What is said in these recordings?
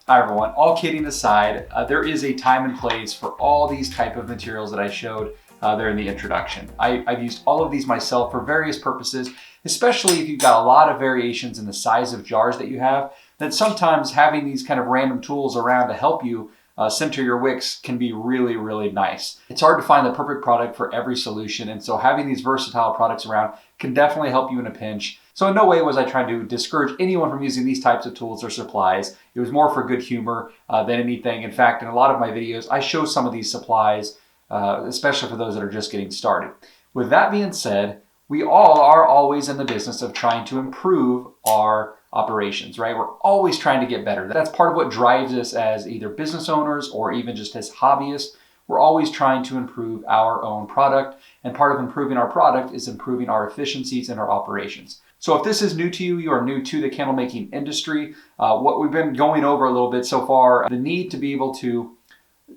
Hi everyone, all kidding aside, there is a time and place for all these type of materials that I showed there in the introduction. I've used all of these myself for various purposes, especially if you've got a lot of variations in the size of jars that you have, then sometimes having these kind of random tools around to help you center your wicks can be really, really nice. It's hard to find the perfect product for every solution, and so having these versatile products around can definitely help you in a pinch. So in no way was I trying to discourage anyone from using these types of tools or supplies. It was more for good humor than anything. In fact, in a lot of my videos, I show some of these supplies, especially for those that are just getting started. With that being said, we all are always in the business of trying to improve our operations, right? We're always trying to get better. That's part of what drives us as either business owners or even just as hobbyists. We're always trying to improve our own product, and part of improving our product is improving our efficiencies in our operations. So if this is new to you, you are new to the candle making industry, what we've been going over a little bit so far, the need to be able to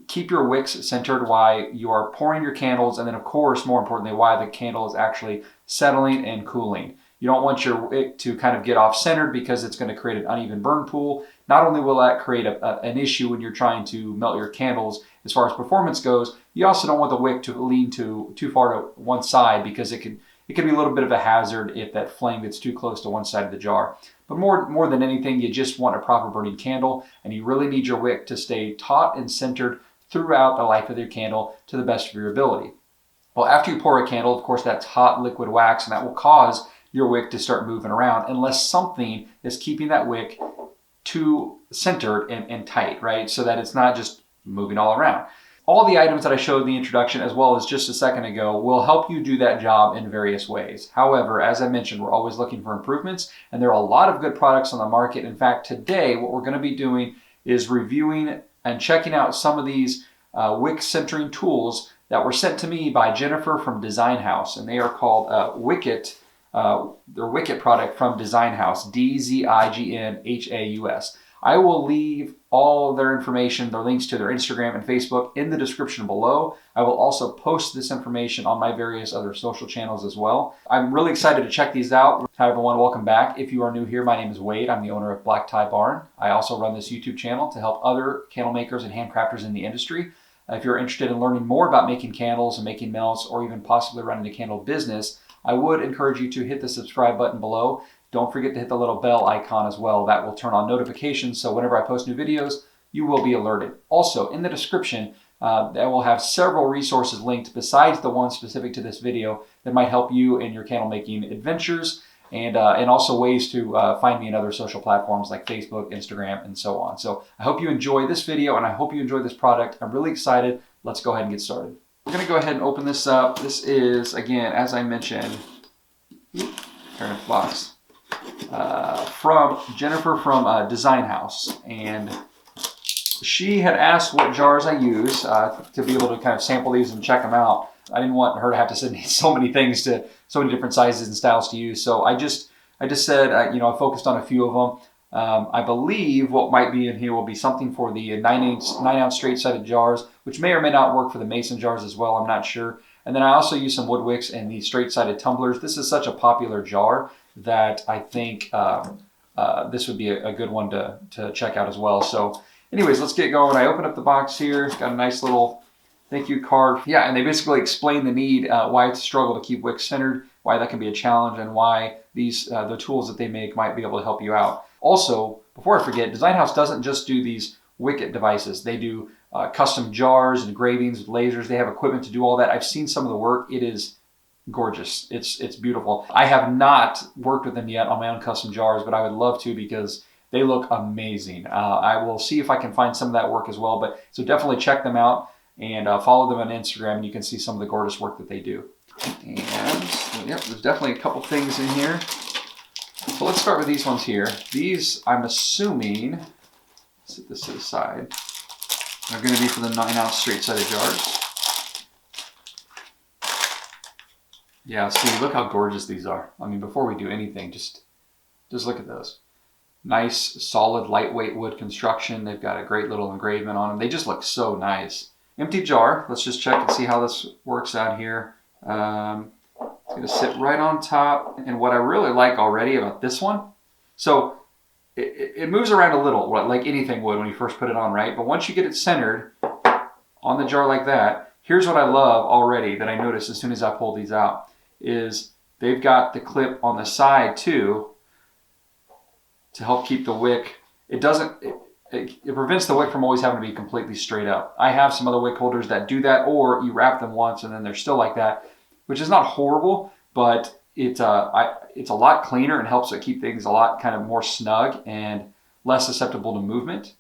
keep your wicks centered while you are pouring your candles, and then of course, more importantly, while the candle is actually settling and cooling. You don't want your wick to kind of get off centered because it's going to create an uneven burn pool. Not only will that create an issue when you're trying to melt your candles as far as performance goes, you also don't want the wick to lean too far to one side because it can be a little bit of a hazard if that flame gets too close to one side of the jar. But more than anything, you just want a proper burning candle, and you really need your wick to stay taut and centered throughout the life of your candle to the best of your ability. Well, after you pour a candle, of course, that's hot liquid wax, and that will cause your wick to start moving around unless something is keeping that wick too centered and tight, right? So that it's not just moving all around. All the items that I showed in the introduction, as well as just a second ago, will help you do that job in various ways. However, as I mentioned, we're always looking for improvements, and there are a lot of good products on the market. In fact, today, what we're going to be doing is reviewing and checking out some of these wick centering tools that were sent to me by Jennifer from Dzign Haus, and they are called Wicket. Their Wicket product from Dzign Haus, Dzign Haus. I will leave all their information, their links to their Instagram and Facebook in the description below. I will also post this information on my various other social channels as well. I'm really excited to check these out. Hi everyone, welcome back. If you are new here, my name is Wade. I'm the owner of Black Tie Barn. I also run this YouTube channel to help other candle makers and handcrafters in the industry. If you're interested in learning more about making candles and making melts, or even possibly running a candle business, I would encourage you to hit the subscribe button below. Don't forget to hit the little bell icon as well. That will turn on notifications, so whenever I post new videos, you will be alerted. Also, in the description, I will have several resources linked besides the one specific to this video that might help you in your candle making adventures, and also ways to find me in other social platforms like Facebook, Instagram, and so on. So I hope you enjoy this video, and I hope you enjoy this product. I'm really excited. Let's go ahead and get started. We're going to go ahead and open this up. This is, again, as I mentioned, turn the box, from Jennifer from Dzign Haus. And she had asked what jars I use to be able to kind of sample these and check them out. I didn't want her to have to send me so many things to so many different sizes and styles to use. So I just said, I focused on a few of them. I believe what might be in here will be something for the 9-ounce straight-sided jars, which may or may not work for the mason jars as well. I'm not sure. And then I also use some wood wicks and these straight-sided tumblers. This is such a popular jar that I think this would be a good one to check out as well. So anyways, let's get going. I open up the box here. It's got a nice little thank you card. Yeah, and they basically explain the need, why it's a struggle to keep wicks centered, why that can be a challenge, and why the tools that they make might be able to help you out. Also, before I forget, Dzign Haus doesn't just do these Wicket devices. They do custom jars and engravings with lasers. They have equipment to do all that. I've seen some of the work. It is gorgeous. It's beautiful. I have not worked with them yet on my own custom jars, but I would love to because they look amazing. I will see if I can find some of that work as well. So definitely check them out and follow them on Instagram, and you can see some of the gorgeous work that they do. And yep, there's definitely a couple things in here. So let's start with these ones here. These, I'm assuming, set this to the side, are going to be for the 9-ounce straight-sided jars. Yeah, see, look how gorgeous these are. I mean, before we do anything, just look at those. Nice, solid, lightweight wood construction. They've got a great little engravement on them. They just look so nice. Empty jar. Let's just check and see how this works out here. It's going to sit right on top. And what I really like already about this one, so it moves around a little, like anything would when you first put it on, right? But once you get it centered on the jar like that, here's what I love already that I noticed as soon as I pulled these out, is they've got the clip on the side too to help keep the wick. It prevents the wick from always having to be completely straight up. I have some other wick holders that do that, or you wrap them once and then they're still like that, which is not horrible, but it's a lot cleaner and helps it keep things a lot kind of more snug and less susceptible to movement.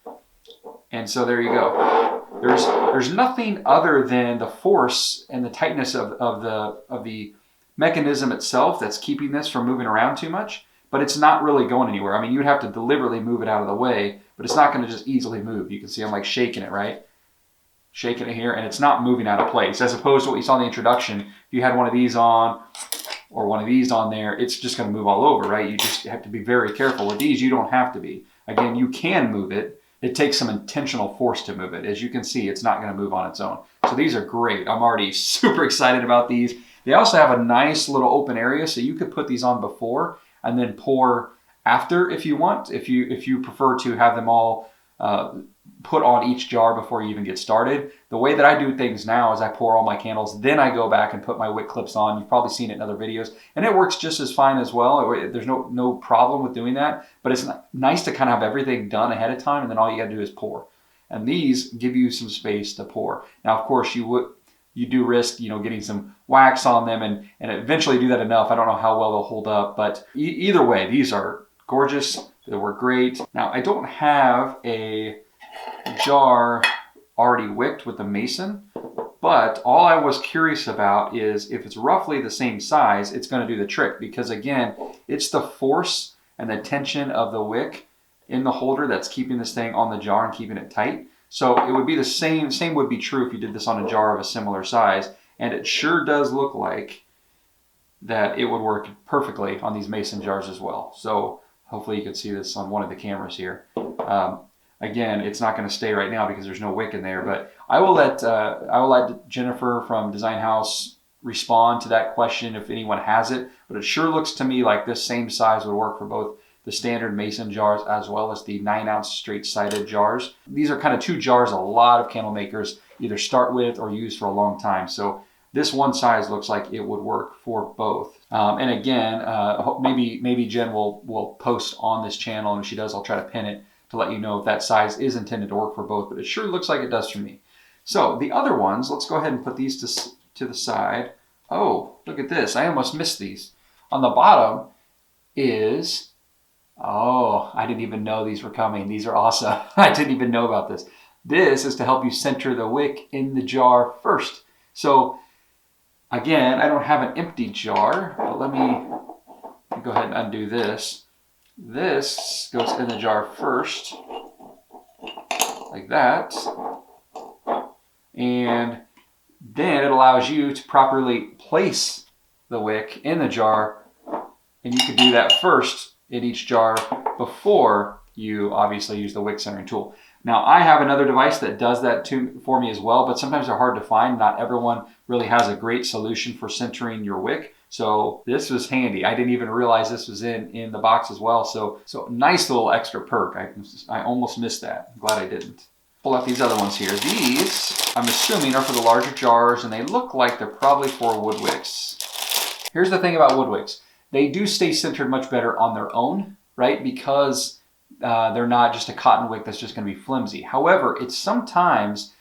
And so there you go. There's nothing other than the force and the tightness of the mechanism itself that's keeping this from moving around too much, but it's not really going anywhere. I mean, you'd have to deliberately move it out of the way, but it's not going to just easily move. You can see I'm like shaking it, right? Shaking it here, and it's not moving out of place. As opposed to what you saw in the introduction, if you had one of these on or one of these on there, it's just going to move all over, right? You just have to be very careful. With these, you don't have to be. Again, you can move it. It takes some intentional force to move it. As you can see, it's not going to move on its own. So these are great. I'm already super excited about these. They also have a nice little open area, so you could put these on before and then pour after if you want. If you prefer to have them all put on each jar before you even get started. The way that I do things now is I pour all my candles, then I go back and put my wick clips on. You've probably seen it in other videos, and it works just as fine as well. There's no problem with doing that, but it's nice to kind of have everything done ahead of time, and then all you got to do is pour. And these give you some space to pour. Now, of course, you do risk, getting some wax on them, and eventually do that enough. I don't know how well they'll hold up, but either way, these are gorgeous. They work great. Now, I don't have a jar already wicked with the mason, but all I was curious about is if it's roughly the same size, it's going to do the trick, because again, it's the force and the tension of the wick in the holder that's keeping this thing on the jar and keeping it tight. So it would be the same would be true if you did this on a jar of a similar size, and it sure does look like that it would work perfectly on these mason jars as well. So hopefully you can see this on one of the cameras here. Again, it's not going to stay right now because there's no wick in there, but I will let Jennifer from Dzign Haus respond to that question if anyone has it. But it sure looks to me like this same size would work for both the standard mason jars as well as the 9-ounce straight-sided jars. These are kind of two jars a lot of candle makers either start with or use for a long time. So this one size looks like it would work for both. And again, maybe Jen will post on this channel, and if she does, I'll try to pin it to let you know if that size is intended to work for both, but it sure looks like it does for me. So the other ones, let's go ahead and put these to the side. Oh, look at this. I almost missed these. On the bottom is, oh, I didn't even know these were coming. These are awesome. I didn't even know about this. This is to help you center the wick in the jar first. So again, I don't have an empty jar, but let me go ahead and undo this. This goes in the jar first, like that, and then it allows you to properly place the wick in the jar, and you can do that first in each jar before you obviously use the wick centering tool. Now, I have another device that does that for me as well, but sometimes they're hard to find. Not everyone really has a great solution for centering your wick. So this was handy. I didn't even realize this was in the box as well. So nice little extra perk. I almost missed that. I'm glad I didn't. Pull out these other ones here. These, I'm assuming, are for the larger jars, and they look like they're probably for wood wicks. Here's the thing about wood wicks. They do stay centered much better on their own, right? Because they're not just a cotton wick that's just going to be flimsy. However, it's sometimes,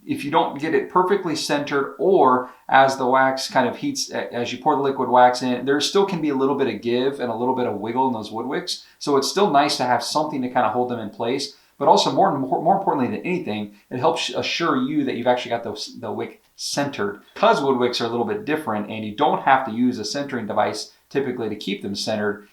if you don't get it perfectly centered, or as the wax kind of heats, as you pour the liquid wax in, there still can be a little bit of give and a little bit of wiggle in those wood wicks. So it's still nice to have something to kind of hold them in place. But also more importantly than anything, it helps assure you that you've actually got the wick centered. Because wood wicks are a little bit different and you don't have to use a centering device typically to keep them centered,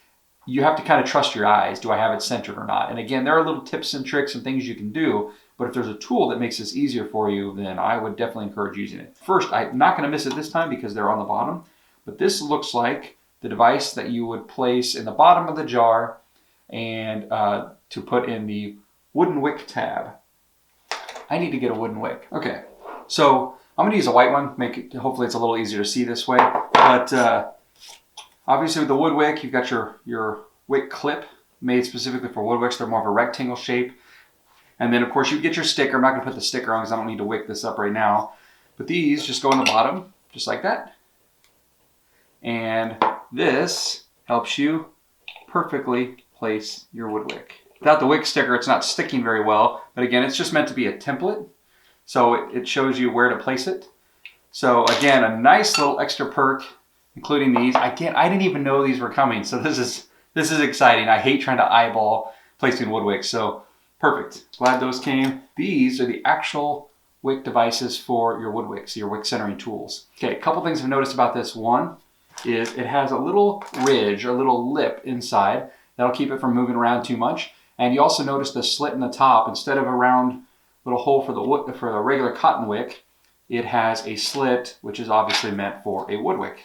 you have to kind of trust your eyes. Do I have it centered or not? And again, there are little tips and tricks and things you can do, but if there's a tool that makes this easier for you, then I would definitely encourage using it. First, I'm not going to miss it this time because they're on the bottom, but this looks like the device that you would place in the bottom of the jar and to put in the wooden wick tab. I need to get a wooden wick. Okay, so I'm going to use a white one. Hopefully it's a little easier to see this way. But obviously with the wood wick, you've got your wick clip made specifically for wood wicks. They're more of a rectangle shape. And then of course you get your sticker. I'm not going to put the sticker on because I don't need to wick this up right now. But these just go in the bottom, just like that. And this helps you perfectly place your wood wick. Without the wick sticker, it's not sticking very well. But again, it's just meant to be a template. So it shows you where to place it. So again, a nice little extra perk, including these. I didn't even know these were coming. So this is exciting. I hate trying to eyeball placing wood wicks. So perfect. Glad those came. These are the actual wick devices for your wood wicks, your wick centering tools. Okay, a couple things I've noticed about this. One is it has a little ridge or a little lip inside that'll keep it from moving around too much. And you also notice the slit in the top. Instead of a round little hole for the regular cotton wick, it has a slit, which is obviously meant for a wood wick.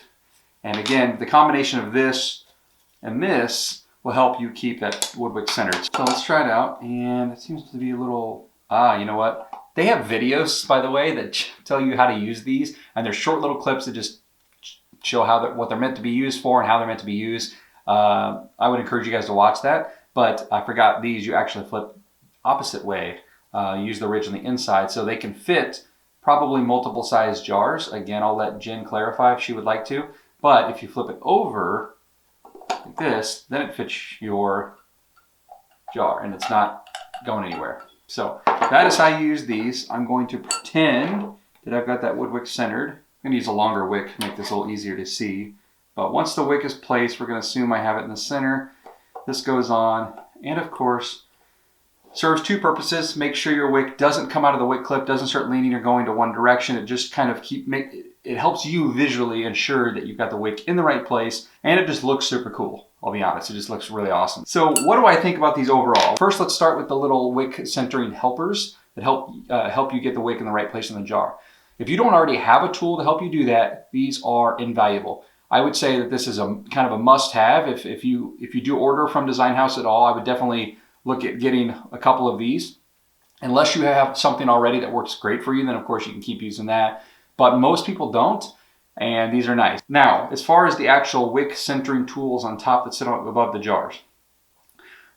And again, the combination of this and this will help you keep that wood wick centered. So let's try it out. And it seems to be a little, you know what? They have videos, by the way, that tell you how to use these. And they're short little clips that just show what they're meant to be used for and how they're meant to be used. I would encourage you guys to watch that. But I forgot these, you actually flip opposite way. Use the ridge on the inside so they can fit probably multiple size jars. Again, I'll let Jen clarify if she would like to. But if you flip it over like this, then it fits your jar and it's not going anywhere. So that is how you use these. I'm going to pretend that I've got that wood wick centered. I'm going to use a longer wick to make this a little easier to see. But once the wick is placed, we're going to assume I have it in the center. This goes on, and of course, serves two purposes. Make sure your wick doesn't come out of the wick clip, doesn't start leaning or going to one direction. It just kind of it helps you visually ensure that you've got the wick in the right place, and it just looks super cool. I'll be honest, it just looks really awesome. So what do I think about these overall? First, let's start with the little wick centering helpers that help you get the wick in the right place in the jar. If you don't already have a tool to help you do that, these are invaluable. I would say that this is a kind of a must-have. If you do order from Dzign Haus at all, I would definitely look at getting a couple of these. Unless you have something already that works great for you, then of course you can keep using that. But most people don't, and these are nice. Now, as far as the actual wick centering tools on top that sit above the jars,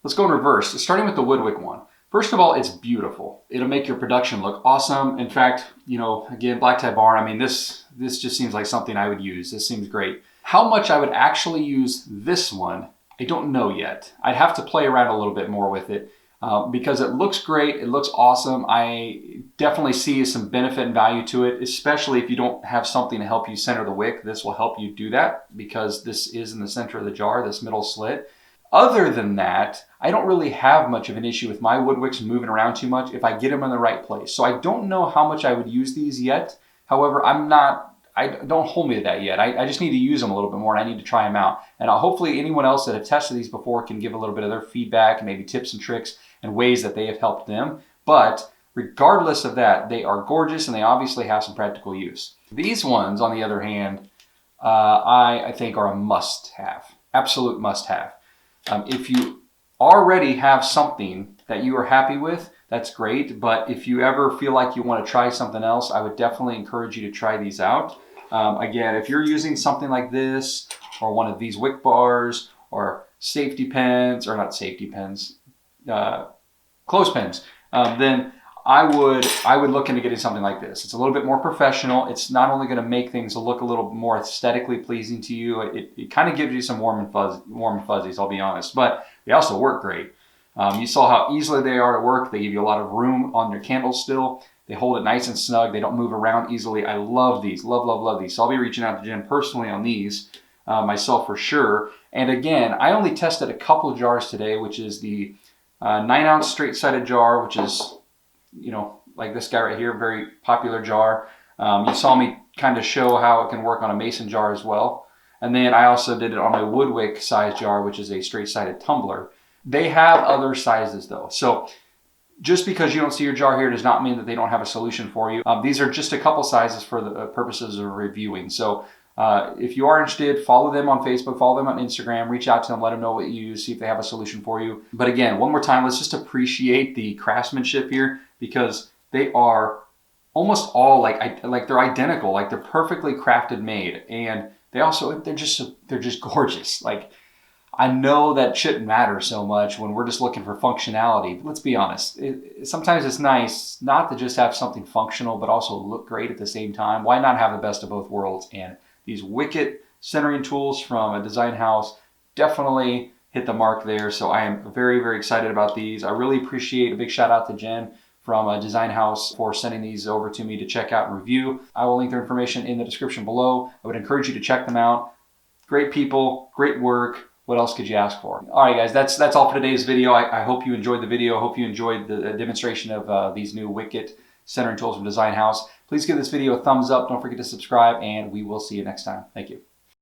let's go in reverse. Starting with the wood wick one. First of all, it's beautiful. It'll make your production look awesome. In fact, you know, again, black tie barn, I mean, this just seems like something I would use. This seems great. How much I would actually use this one, I don't know yet. I'd have to play around a little bit more with it because it looks great. It looks awesome. I definitely see some benefit and value to it, especially if you don't have something to help you center the wick. This will help you do that because this is in the center of the jar, this middle slit. Other than that, I don't really have much of an issue with my wood wicks moving around too much if I get them in the right place. So I don't know how much I would use these yet. However, don't hold me to that yet. I just need to use them a little bit more and I need to try them out. And hopefully anyone else that have tested these before can give a little bit of their feedback and maybe tips and tricks and ways that they have helped them. But regardless of that, they are gorgeous and they obviously have some practical use. These ones, on the other hand, I think are a must-have, absolute must-have. If you already have something that you are happy with, that's great. But if you ever feel like you want to try something else, I would definitely encourage you to try these out. Again, if you're using something like this or one of these wick bars or safety pins, or not safety pins, clothespins, then I would look into getting something like this. It's a little bit more professional. It's not only going to make things look a little more aesthetically pleasing to you, it kind of gives you some warm and fuzzies, I'll be honest, but they also work great. You saw how easily they are to work. They give you a lot of room on your candles still. They hold it nice and snug. They don't move around easily. I love these, love these. So I'll be reaching out to Jen personally on these myself for sure. And again, I only tested a couple of jars today, which is the 9-ounce straight-sided jar, which is, you know, like this guy right here, very popular jar. You saw me kind of show how it can work on a mason jar as well. And then I also did it on a wood wick size jar, which is a straight-sided tumbler. They have other sizes though. So just because you don't see your jar here does not mean that they don't have a solution for you. These are just a couple sizes for the purposes of reviewing. So if you are interested, follow them on Facebook, follow them on Instagram, reach out to them, let them know what you use, see if they have a solution for you. But again, one more time, let's just appreciate the craftsmanship here, because they are almost all like they're identical, like they're perfectly crafted made, and they're just gorgeous. Like, I know that shouldn't matter so much when we're just looking for functionality. But let's be honest. Sometimes it's nice not to just have something functional, but also look great at the same time. Why not have the best of both worlds? And these Wicket centering tools from a Dzign Haus definitely hit the mark there. So I am very, very excited about these. I really appreciate a big shout out to Jen from Dzign Haus for sending these over to me to check out and review. I will link their information in the description below. I would encourage you to check them out. Great people, great work. What else could you ask for? All right, guys, that's all for today's video. I hope you enjoyed the video. I hope you enjoyed the demonstration of these new Wicket centering tools from Dzign Haus. Please give this video a thumbs up. Don't forget to subscribe, and we will see you next time. Thank you.